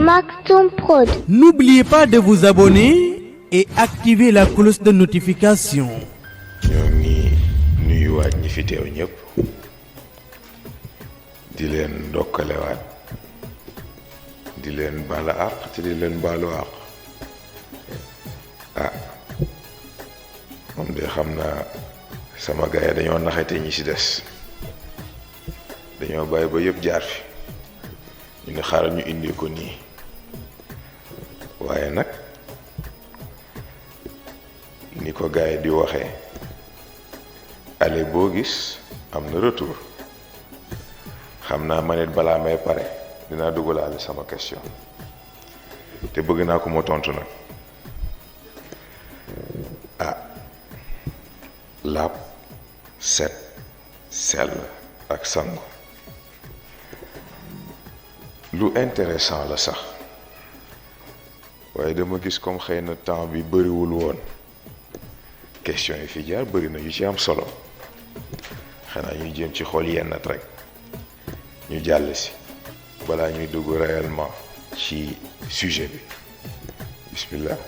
Maktoum Prod. N'oubliez pas de vous abonner et activer la cloche de notification. ñoo ngi nuyuwaat ñi fi teew ñëpp di leen ndokkalewaat di leen baala àq te di leen baalu àq moom de xam naa sama gars yi dañoo naxete ñi ci des dañoo bàyyi ba yëpp jaar fi ñu ne xaaral ñu indi ko nii waaye nag ni ko gars yi di waxee ale boo gis am na retour xam naa ma nit balaa may pare dinaa dugalaale sama question te bëgg naa ko ma tontu nag laab set sell ak sangu lu intéressant la sax waaye dama gis comme xëy na temps bi bëriwul woon question yi fi jaar bëri na yu ci am solo xanaa ñuy jéem ci xool yennat rek ñu jàll si balaa ñuy dugg réellement ci sujet bi bismillah.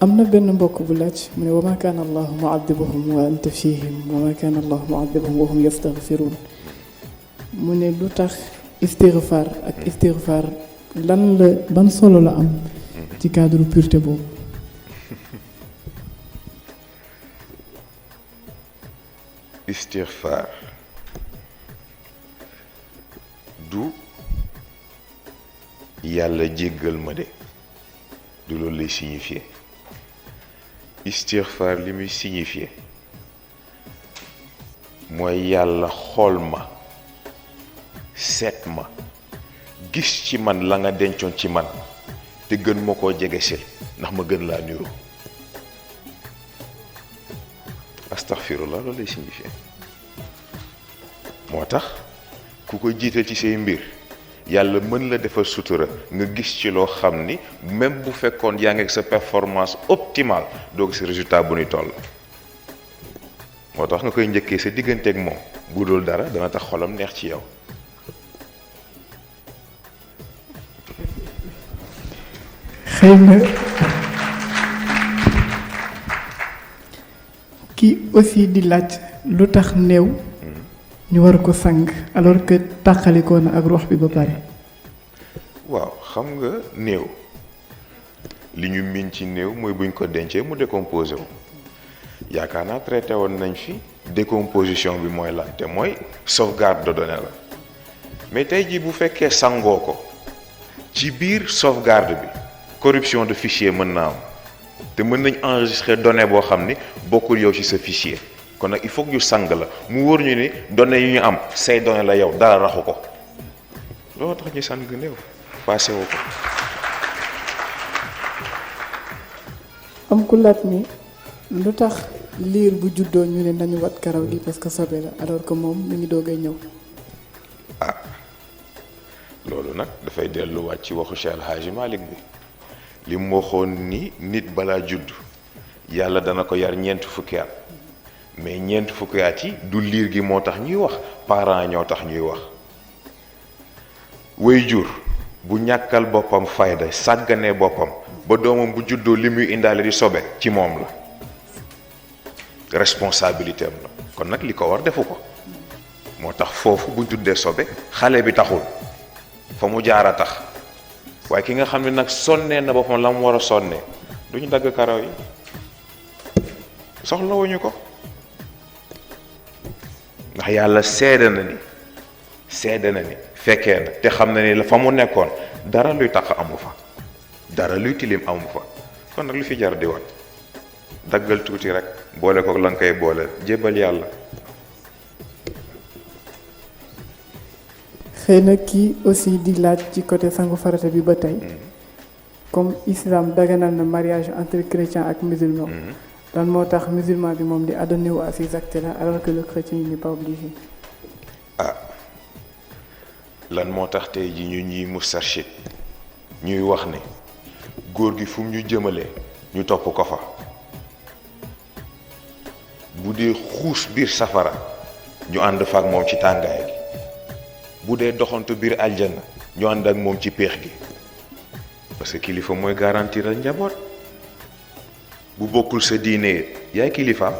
am na benn mbokk bu laaj mu ne wa ma kaana allahu mu'adibahum wa anta fihim wa ma kaana allahu mu'adibahum wa hum yastaghfiruun mu ne lu tax istighfar ak istighfar lan la ban solo la am ci cadre pureté boobu. istighfar du yàlla jéggal ma de du loolu lay signifier istighfar li muy signifier mooy yàlla xool ma seet ma gis ci man la nga dencoon ci man te gën ma koo jegesil ndax ma gën laa niru astaghfirullah loolu lay signifier moo tax ku ko jiital ci say mbir yàlla mën la defal sutura nga gis ci loo xam ni même bu fekkoon yaa ngi ak sa performance optimale doo gis résultat bu ni toll moo tax nga koy njëkkee sa digganteeg moom bu dul dara dana tax xolam neex ci yow. xëy na kii aussi di laaj lu tax néew ñu war ko sang alors que tàqalikoo na ak ruux bi ba pare. waaw xam nga néew li ñu miin ci néew mooy buñ ko dencee mu décomposé wu yaakaar naa traité woon nañ fi décomposition bi mooy lan te mooy sauvegarde de données la mais tey jii bu fekkee sangoo ko ci biir sauvegarde bi corruption de fichier mën na am te mën nañ enregistrer donnée boo xam ni bokkul yow ci sa fichier. kon nag il faut que ñu sang la mu wóor ñu ni données yu ñu am say données la yow dara raxu ko loolu tax ñu sang néew passé woo ko. am ku laat ni lu tax liir bu juddoo ñu ne nañu wat karaw gi parce que sobe la alors que moom mi ngi doogay ñëw. loolu nag dafay delluwaat ci waxu Cheikh El Hadji Malick bi li mu waxoon ni nit balaa judd yàlla dana ko yar ñeent fukki at mais ñeent fukki at yi du liir gi moo tax ñuy wax parents ñoo tax ñuy wax waajur bu ñàkkal boppam fayda sàgganee boppam ba doomam bu juddoo li muy indaale di sobe ci moom la responsabilité am la kon nag li ko war defu ko moo tax foofu buñ tuddee sobe xale bi taxul fa mu jaar a tax waaye ki nga xam ne nag sonnee na boppam la mu war a sonnee duñu dagg karaw yi soxlawuñu ko ndax yàlla seede na ni fekkee na te xam na ni la fa mu nekkoon dara luy tax amu fa dara luy tilim amu fa kon nag lu fi jar di wat daggal tuuti rek boole ko la nga koy boole jébbal yàlla. xëy na kii aussi di laaj ci côté sangu farata bi ba tey comme islam daganal na mariage entre chrétien ak musulman. lan moo tax musulman bi moom di adonné wu à ces actes là alors que le chrétien n'est pas obligé. lan moo tax tey ji ñu ñuy mustarchid ñuy wax ne góor gi fu mu ñu jëmale ñu topp ko fa bu dee xuus biir safara ñu ànd fa ak moom ci tàngaay gi bu dee doxantu biir aljana ñu ànd ak moom ci péex gi parce que kilifa mooy garantiral njaboot bu bokkul sa diine yaay kilifaam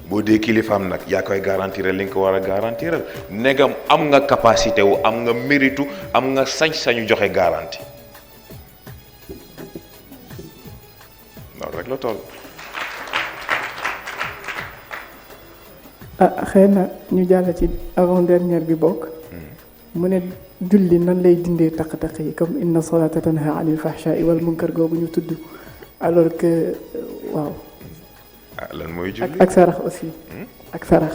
boo dee kilifaam nag yaa koy garantiral li nga ko war a garantiral negam am nga capacité wu am nga méritu am nga sañ-sañu joxe garantie loolu rek la toll. xëy na ñu jàll ci avant dernière bi bokk. mu ne julli nan lay dindee taq-taq yi comme inna salata tanha anil fahsha'i wal munkar googu ñu tudd alors que waaw. lan mooy julli ak sarax aussi. ak sarax.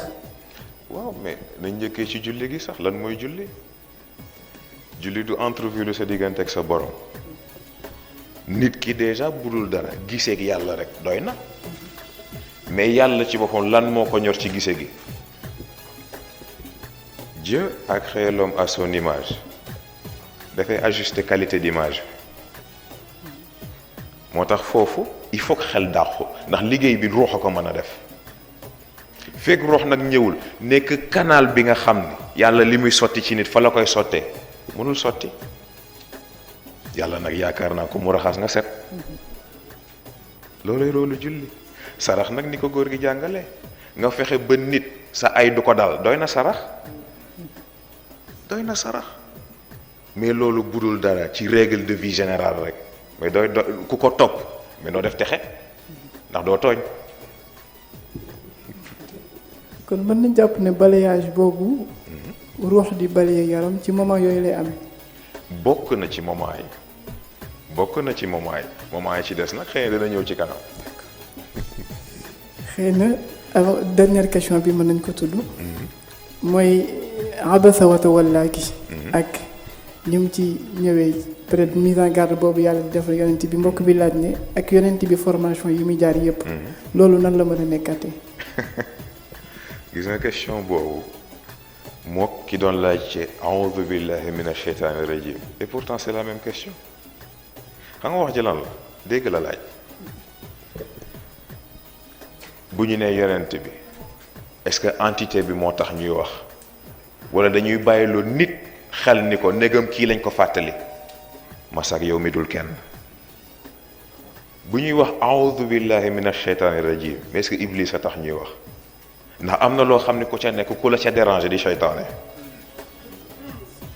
waaw mais nañ njëkkee ci julli gi sax lan mooy julli julli du entrevue lu sa diggante ak sa borom nit ki déjà budul dara giseeg yàlla rek doy na mais yàlla ci boppam lan moo ko ñor ci gise gi. Dieu a créé l'homme à son image dafay ajuster qualité d'image moo tax foofu il faut que xel dàqu ndax liggéey bi ruux a ko mën a def fekk ruux nag ñëwul nekk canal bi nga xam ni yàlla li muy sotti ci nit fa la koy sottee mënul sotti yàlla nag yaakaar naa ko mu raxas nga set loolay roolu julli sarax nag ni ko góor gi jàngale nga fexe ba nit sa ay du ko dal doy na sarax mais loolu budul dara ci règle de vie générale rek mais doy ku ko topp mais doo def texe ndax doo tooñ. kon mën na jàpp ne balayage boobu ruux di balaye yaram ci moment yooyu lay amee. bokk na ci moment yi moment yi ci des nag xëy na dina ñëw ci kanam. xëy na avant dernière question bi mën nañ ko tudd. mooy abasa wa tawalla gi ak ni mu ci ñëwee peut-être mise en garde boobu yàlla di defal yonent bi mbokk bi laaj ne ak yonent bi formation yi muy jaar yépp loolu nan la mën a nekkaatee. gis nga question boobu moo ki doon laaj ci a'udhu billahi minash shaytanir rajim et pourtant c'est la même question xam nga wax ji lan la dégg la laaj bu ñu nee yonent bi est-ce que entité bi moo tax ñuy wax wala dañuy bàyyiloo nit xel ni ko négam kii lañ ko fàttali masak yow mi dul kenn bu ñuy wax a'udhu billahi minash shaytanir rajim mais est-ce que Iblis a tax ñuy wax ndax am na loo xam ne ku ca nekk ku la ca déranger di seytaane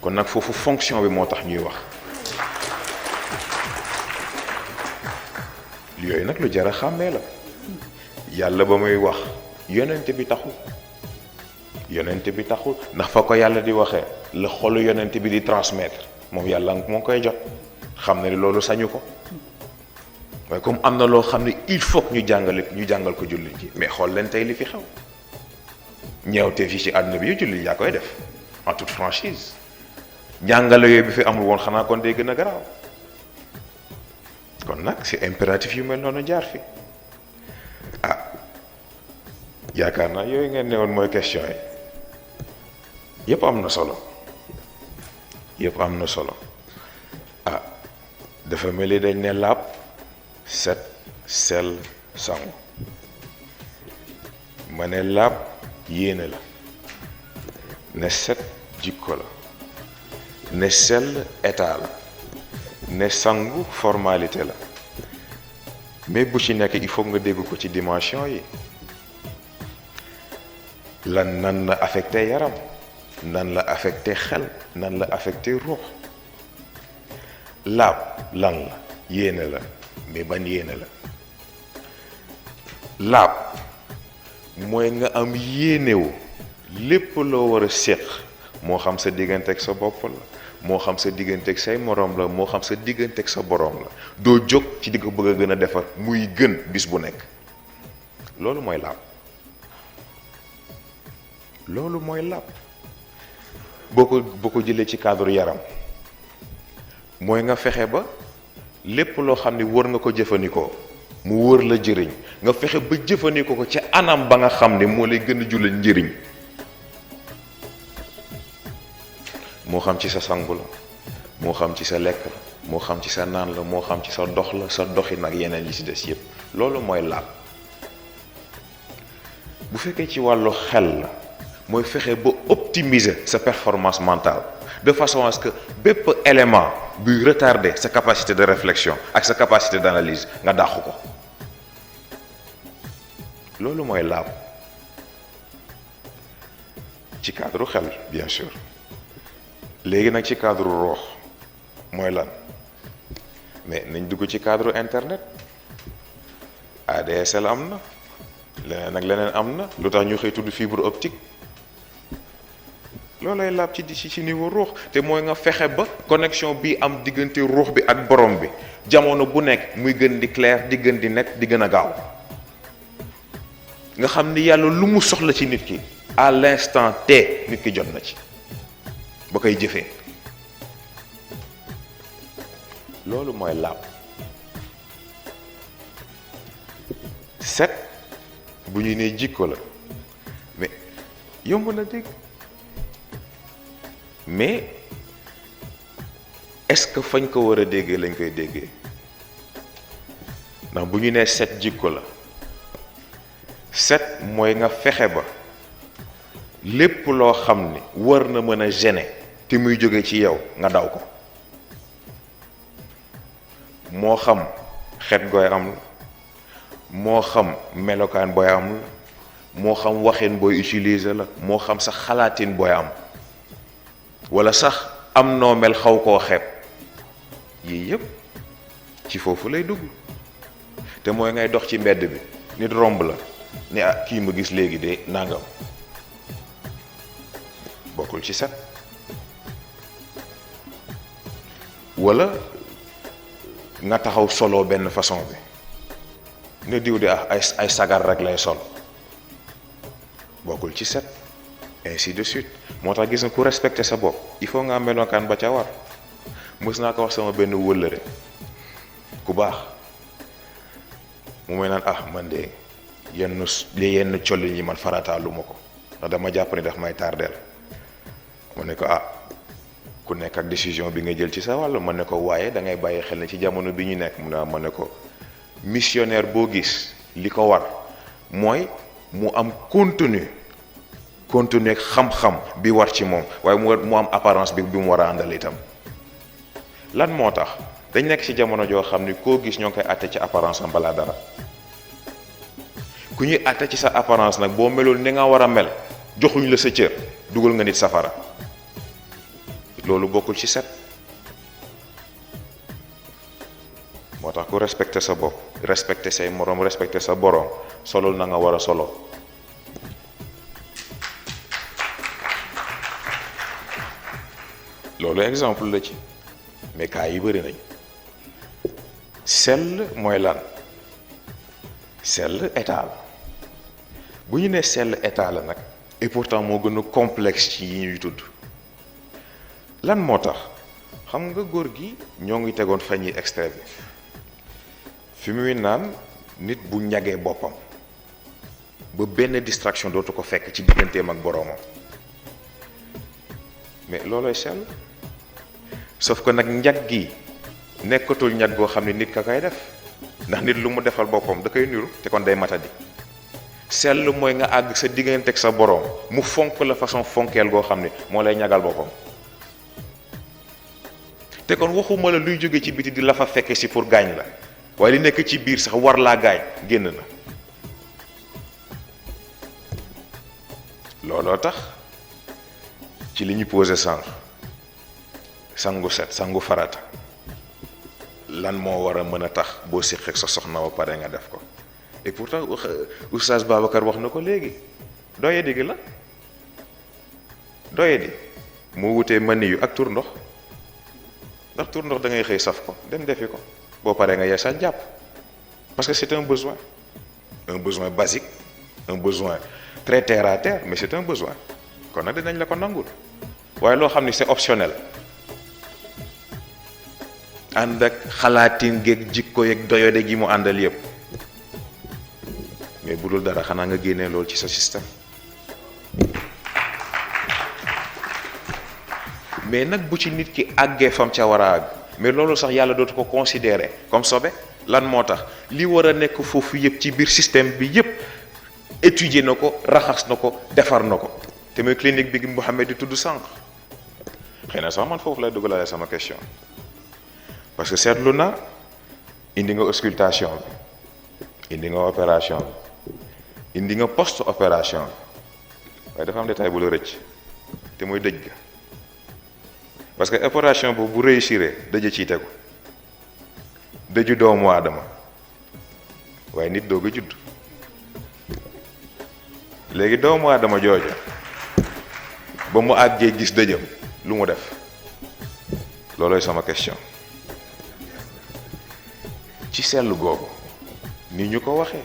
kon nag foofu fonction bi moo tax ñuy wax yooyu nag lu jar a xàmmee la yàlla ba muy wax yonent bi taxul ndax fa ko yàlla di waxee la xolu yonent bi di transmettre moom yàlla moo koy jot xam ne ni loolu sañu ko waaye comme am na loo xam ne il faut que ñu jàngal ko jullit ji mais xool leen tey li fi xew ñeewte fii ci àdduna bi yu jullit yaa koy def en toute franchise jàngale yooyu bi fi amul woon xanaa kon day gën a garaaw kon nag c'est impératif yu mel noonu jaar fi yaakaar naa yooyu ngeen ne woon mooy question yi yëpp am na solo dafa mel ni dañ ne laab set sel sangu ma ne laab yéene la ne set jikko la ne sell état la ne sangu formalité la mais bu ci nekk il faut nga dégg ko ci dimension yi lan nan la affecté yaram nan la affecté xel nan la affecté ruux laab lan la yéene la mais ban yéene la laab mooy nga am yéenewu lépp loo war a séq moo xam sa diggante ak sa bopp la moo xam sa diggante ak say moroom la moo xam sa diggante ak sa boroom la doo jóg ci di ko bëgg a gën a defar muy gën bis bu nekk loolu mooy laab boo ko jëlee ci cadre yaram mooy nga fexe ba lépp loo xam ne war nga ko jëfandikoo mu wër la jëriñ nga fexe ba jëfandikoo ko ci anam ba nga xam ne moo lay gën a julal njëriñ moo xam ci sa sangu la moo xam ci sa lekk la moo xam ci sa naan la moo xam ci sa dox la sa doxi nag yeneen yi ci des yépp loolu mooy laab bu fekkee ci wàllu xel la mooy fexe ba optimiser sa performance mentale de façon à ce que bépp élément buy retarder sa capacité de réflexion ak sa capacité d'analyse nga dàqu ko loolu mooy laab ci cadre xel bien sûr léegi nag ci cadre roox mooy lan mais nañ dugg ci cadre internet ADSL am na leneen ak leneen am na lu tax ñu xëy tudd fibre optique loolay laab ci niveau ruux te mooy nga fexe ba connexion bi am diggante ruux bi ak borom bi jamono bu nekk muy gën di clair di gën di net di gën a gaaw nga xam ni yàlla lu mu soxla ci nit ki à l'instant T nit ki jot na ci ba koy jëfee loolu mooy laab set bu ñu nee jikko la mais yomb na dégg mais est-ce que fañ ko war a déggee lañ koy déggee ndax bu ñu nee set jikko la set mooy nga fexe ba lépp loo xam ni war na mën a gêner te muy jóge ci yow nga daw ko moo xam xet gooy am la moo xam melokaan booy am la moo xam waxin booy utiliser la moo xam sax xalaatin booy am wala sax am noo mel xaw koo xeeb yii yëpp ci foofu lay dugg te mooy ngay dox ci mbedd bi nit romb la ni ah kii ma gis léegi de nangam bokkul ci set wala nga taxaw solo benn façon bi ne diw di ay sagar rek lay sol bokkul ci set ainsi de suite moo tax gis nga ku respecter sa bopp il faut nga am melokaan ba ca war mës naa ko wax sama benn wëllëre ku baax mu may naan ah man de yenn collin yi man farataalu ma ko ndax dama jàpp ni daf may tardeel ma ne ko ah ku nekk ak décision bi nga jël ci sa wàll ma ne ko waaye da ngay bàyyi xel ne ci jamono bi ñu nekk mu ne ma ne ko missionnaire boo gis li ko war mooy mu am contenu ak xam-xam bi war ci moom waaye mu am apparence bi mu war a àndal itam lan moo tax dañ nekk ci jamono joo xam ni koo gis ñoo ngi koy àtte ci apparence am balaa dara ku ñuy àtte ci sa apparence nag boo melool ni nga war a mel joxuñ la sa cër dugal nga nit safara loolu bokkul ci set moo tax ku respecter sa bopp respecter say moroom respecter sa boroom solul na nga war a solo loolu exemple la ci mais cas yi bëri nañ sell mooy lan sell état la bu ñu nee sell état la nag et pourtant moo gën a complexe ci yi ñuy tudd lan moo tax xam nga góor gi ñoo ngi tegoon fan yi extrait bi fi muy naan nit bu ñagee boppam ba benn distraction dootu ko fekk ci digganteem ak boroomam mais loolooy sell sauf que nag ñag gi nekkatul ñag goo xam ne nit ka koy def ndax nit lu mu defal boppam da koy niru te kon day matadi sell mooy nga àgg sa diggante ak sa boroom mu fonk la façon fonkeel goo xam ne moo lay ñagal boppam te kon waxuma la luy jóge ci biti di la fa fekke si pour gaañ la waaye li nekk ci biir sax war laa gaañ génn na looloo tax ci li ñu posé sànq sangu set sangu farata lan moo war a mën a tax boo séq ak sa soxna ba pare nga def ko et pourtant oustaz Babacar wax na ko léegi doyadi gi la doyadi moo wutee mani yu ak tur ndox ndax tur ndox da ngay xëy saf ko dem defi ko boo paree nga yeesal jàpp parce que c'est un besoin basique un besoin très terre à terre mais c'est un besoin kon nag dinañ la ko nangul waaye loo xam ni c'est optionnel ànd ak xalaatin geeg jikko yeeg doyode gi mu àndal yépp mais bu dul dara xanaa nga génnee loolu ci sa système mais nag bu ci nit ki àggee fam ca war a àgg mais loolu sax yàlla dootu ko considérer comme sobe lan moo tax li war a nekk foofu yépp ci biir système bi yépp étudier na ko raxas na ko defar na ko te mooy clinique bi Mouhamed di tudd sànq xëy na sax man foofu lay dugalaale sama question parce que seetlu na indi nga auscultation bi indi nga opération bi indi nga post opération bi waaye dafa am détail bu la rëcc te mooy dëj ga parce que opération boobu bu réussir dëj ciy tegu dëju doomu aadama waaye nit doog a judd léegi doomu aadama jooja ba mu àggee gis dëjëm lu mu def loolooy sama question ci seetlu googu ni ñu ko waxee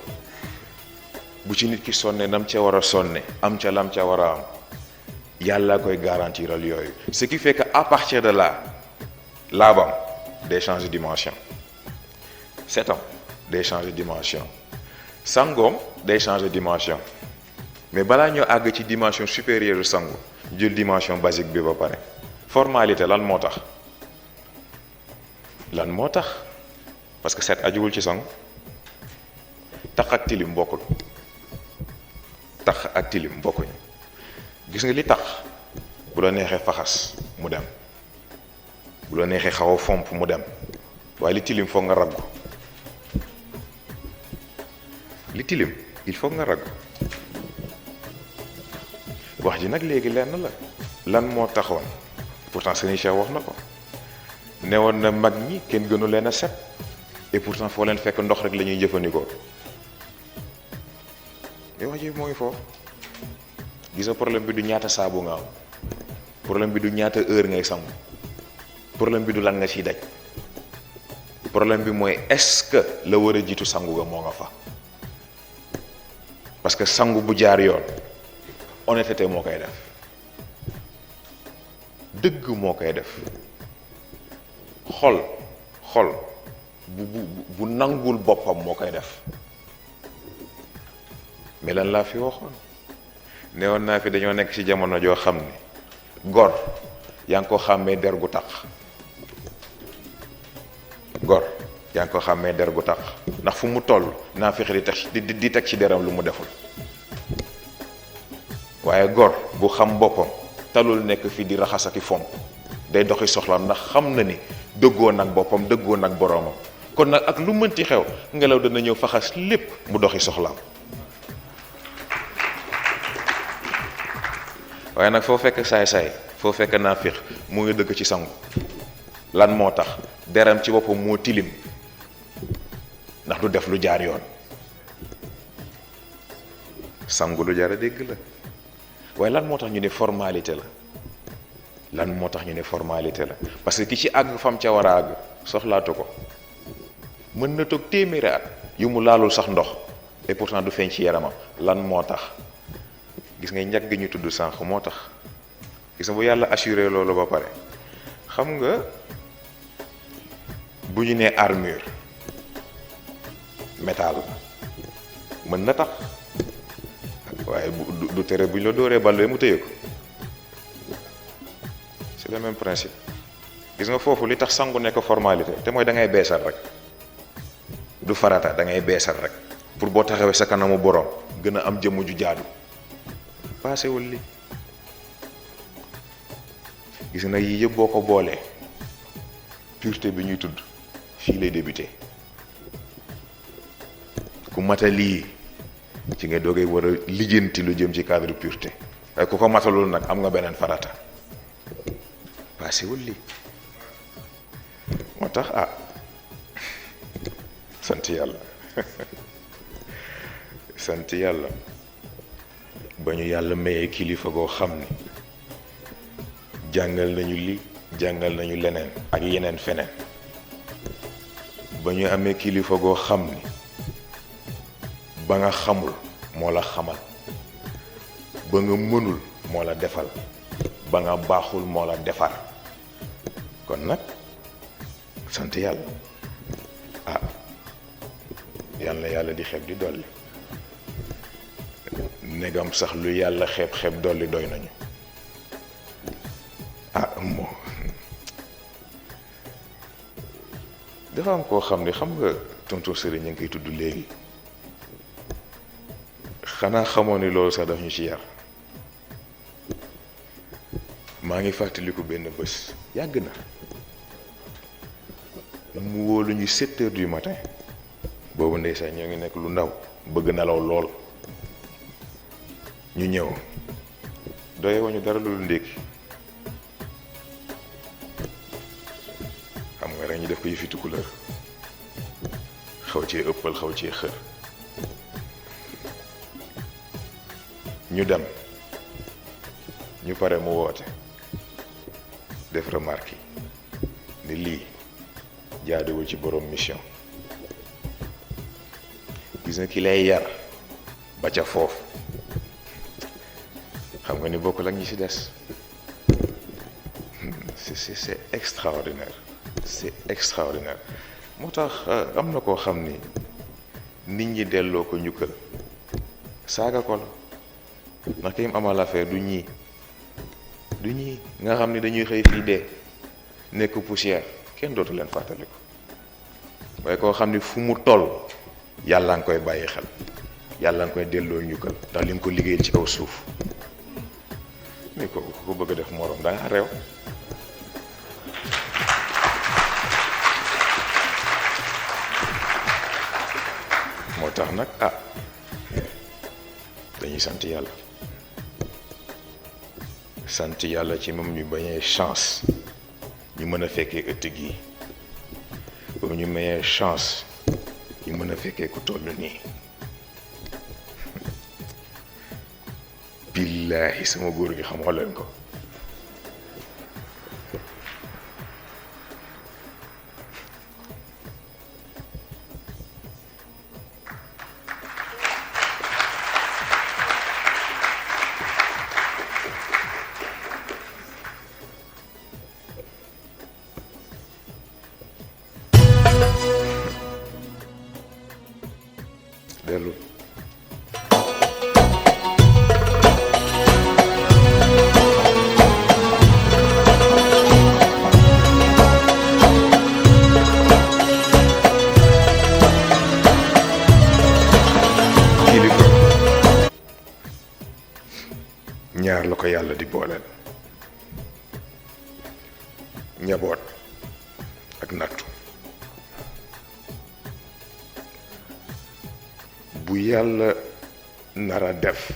bu ci nit ki sonne nam ca war a sonne am ca lam ca war a am yàlla koy garantiral yooyu ce qui fait que à partir de là laabam day changer dimension setam day changer dimension sangoom day changer dimension mais balaa ñoo àgg ci dimension supérieure sangu jël dimension basique bi ba pare formalité lan moo tax parce que set ajuwul ci sangu tax ak tilim bokkul tax ak tilim bokkuñu gis nga li tax bu la neexee faxas mu dem bu la neexee xaw a fomp mu dem waaye li tilim foog nga raggu li tilim il faut nga raggu wax ji nag léegi lenn la lan moo taxoon pourtant Serigne Cheikh wax na ko newoon na mag ñi kenn gënu leen a set et pourtant foo leen fekk ndox rek la ñuy jëfandikoo mais wax ji mooy foofu gis nga problème bi du ñaata saabu nga am problème bi du ñaata heure ngay sangu problème bi du lan nga ciy daj problème bi mooy est-ce que la war a jiitu sangu ga moo nga fa parce que sangu bu jaar yoon honnêteté moo koy def dëgg moo koy def xol bu nangul boppam moo koy def mais lan laa fi waxoon newoon naa fi dañoo nekk ci jamono joo xam ne gor yaa ngi ko xàmmee der gu tax gor yaa ngi ko xàmmee der gu tax ndax fu mu toll naa fexe di teg ci deram lu mu deful waaye gor bu xam boppam talul nekk fii di raxas ak i fomp day doxi soxlaam ndax xam na ni dëggoo nag boppam dëggoo nag boroomam kon nag ak lu mënti xew ngelaw dana ñëw faxas lépp mu doxi soxlaam waaye nag foo fekk saay-saay foo fekk naafiq mu ngi dëkk ci sangu lan moo tax deram ci boppam moo tilim ndax du def lu jaar yoon sangu lu jaar a dégg la waaye lan moo tax ñu ne formalité la parce que ki ci àgg fam ca war a àgg soxlaatu ko mën na toog téeméeri at yu mu laalul sax ndox et pourtant du feeñ ci yaramam lan moo tax gis nga njëg gi ñu tudd sànq moo tax gis nga bu yàlla assuré loolu ba pare xam nga bu ñu nee armure métal mën na tax waaye du tere bu ñu la dóoree bal mu téye ko c'est le même principe gis nga foofu li tax sangu nekk formalité te mooy da ngay beesal rek du farata da ngay beesal rek pour boo taxawee sa kanamu borom gën a am jëmm ju jaadu paasewul li gis nga yii yëpp boo ko boolee pureté bi ñuy tudd fii lay débuté ku mata lii ci nga doogay war a lijjanti lu jëm ci cadre pureté waaye ku ko matalul nag am nga beneen farata paasewul lii moo tax sant yàlla sant yàlla ba ñu yàlla mayee kilifa goo xam ni jàngal nañu li jàngal nañu leneen ak yeneen feneen ba ñu amee kilifa goo xam ni ba nga xamul moo la xamal ba nga mënul moo la defal ba nga baaxul moo la defar kon nag sant yàlla yàlla yàlla di xeeb di dolli negam sax lu yàlla xeeb dolli doy nañu moo dafa am koo xam ne xam nga tonton Serigne ñu ngi koy tudd léegi xanaa xamoo ni loolu sax daf ñu ci yar. maa ngi fàttaliku benn bés yàgg na mu wóolu ñu 7 heures du matin boobu ndeysaan ñoo ngi nekk lu ndaw bëgg nelaw lool ñu ñëw doye wañu dara loolu ndékki xam nga rek ñu def ko yëfi tukulóor xaw cee ëppal xaw cee xër ñu dem ñu pare mu woote def remarque ni lii jaaduwul ci borom mission gis nga ki lay yar ba ca foofu xam nga ni bokkul ak ñi ci des c'est extraordinaire c'est extraordinaire moo tax am na koo xam ni nit ñi delloo ko njukkal saaga ko la ndax ki mu amal affaire du ñii nga xam ni dañuy xëy fii dee nekk poussière kenn dootu leen fàttali ko waaye koo xam ni fu mu toll yàlla nga koy bàyyi xel yàlla nga koy delloo njukkal ndax li nga ko liggéeyal ci kaw suuf mais ko ko bëgg a def morom da nga réew moo tax nag dañuy sant yàlla ci moom ñu bañee chance ñu mën a fekkee ëtt gi ba ñu mayee chance ñu mën a fekkee ku toll nii billaahi sama góor gi xamoo leen ko dellu kilifa ñaar la ko yàlla di booleel njaboot ak nattu bu yàlla nara def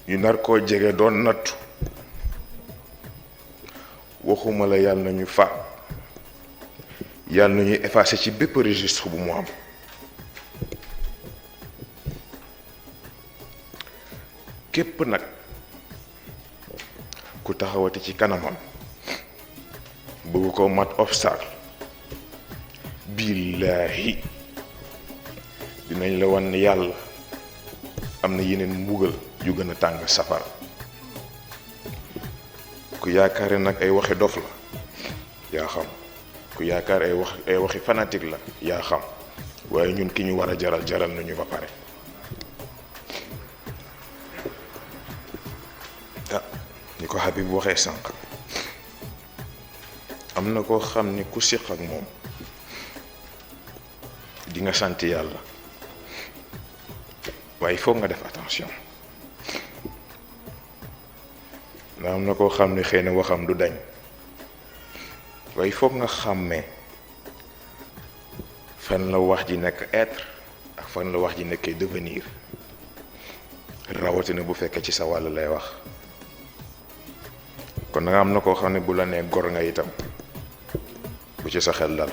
ñu nar koo jege doon nattu waxuma la yàlla nañu faat yàlla nañuy effacer ci bépp registre bu mu am képp nag ku taxawati ci kanamam bëgg ko mat obstacle billaahi dinañ la wan yàlla am na yeneen mbugal yu gën a tàng safara ku yaakaare nag ay waxi dof la yaa xam ku yaakaar ay waxi fanatique la yaa xam waaye ñun ki ñu war a jaral nañu ba pare ni ko Habib waxee sànq am na koo xam ni ku siq ak moom di nga sant yàlla waaye foog nga def attention ndax am na koo xam ne xëy na waxam du dañ waaye foog nga xàmmee fan la wax ji nekk être ak fan la wax ji nekkee devenir rawatina bu fekkee ci sa wàll lay wax kon nga am na koo xam ne bu la nee gor nga itam bu ci sa xel dal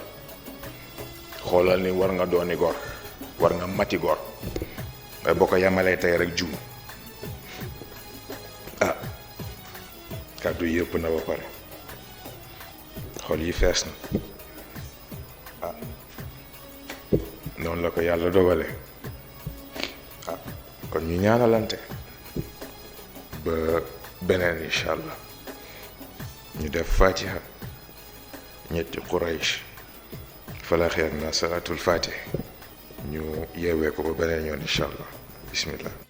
xoolal ni war nga dooni gor war nga mati gor waaye boo ko yamalee tey rek juum kàddu yëpp na ba pare xol yi fees na noonu la ko yàlla dogale kon ñu ñaanalante ba beneen incha allah ñu def fatiha ñetti Quraysh falaax ak naa salaatul fatih ñu yeewee ko ba beneen yoon incha allah bismillah